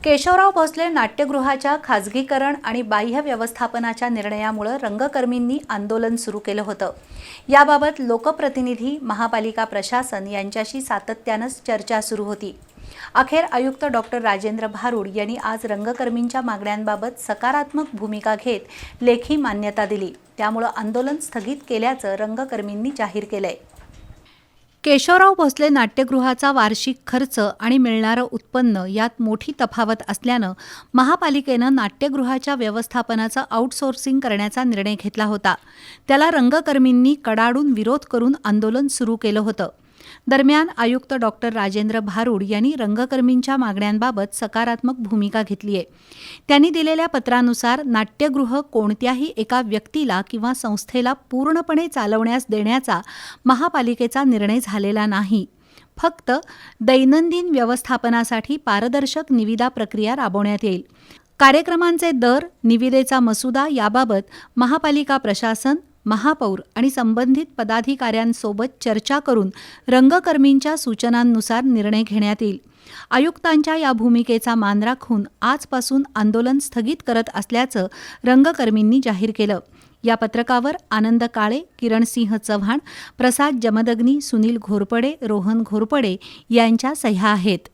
केशवराव भोसले नाट्यगृहाच्या खाजगीकरण आणि बाह्य व्यवस्थापनाच्या निर्णयामुळे रंगकर्मींनी आंदोलन सुरू केलं होतं। याबाबत लोकप्रतिनिधी, महापालिका प्रशासन यांच्याशी सातत्यानं चर्चा सुरू होती। अखेर आयुक्त डॉक्टर राजेंद्र भारुड यांनी आज रंगकर्मींच्या मागण्यांबाबत सकारात्मक भूमिका घेत लेखी मान्यता दिली। त्यामुळे आंदोलन स्थगित केल्याचं रंगकर्मींनी जाहीर केलंय। केशवराव भोसले नाट्यगृहाचा वार्षिक खर्च आणि मिळणारं उत्पन्न यात मोठी तफावत असल्यानं महापालिकेनं नाट्यगृहाच्या व्यवस्थापनाचं आउटसोर्सिंग करण्याचा निर्णय घेतला होता। त्याला रंगकर्मींनी कडाडून विरोध करून आंदोलन सुरू केलं होतं। दरम्यान आयुक्त डॉक्टर राजेंद्र भारुड यांनी रंगकर्मींच्या मागण्यांबाबत सकारात्मक भूमिका घेतली आहे। त्यांनी दिलेल्या पत्रानुसार नाट्यगृह कोणत्याही एका व्यक्तीला किंवा संस्थेला पूर्णपणे चालवण्यास देण्याचा महापालिकेचा निर्णय झालेला नाही। फक्त दैनंदिन व्यवस्थापनासाठी पारदर्शक निविदा प्रक्रिया राबवण्यात येईल। कार्यक्रमांचे दर, निविदेचा मसुदा याबाबत महापालिका प्रशासन, महापौर आणि संबंधित पदाधिकाऱ्यांसोबत चर्चा करून रंगकर्मींच्या सूचनांनुसार निर्णय घेण्यात येईल। आयुक्तांच्या या भूमिकेचा मान राखून आजपासून आंदोलन स्थगित करत असल्याचं रंगकर्मींनी जाहीर केलं। या पत्रकावर आनंद काळे, किरणसिंह चव्हाण, प्रसाद जमदग्नी, सुनील घोरपडे, रोहन घोरपडे यांच्या सह्या आहेत।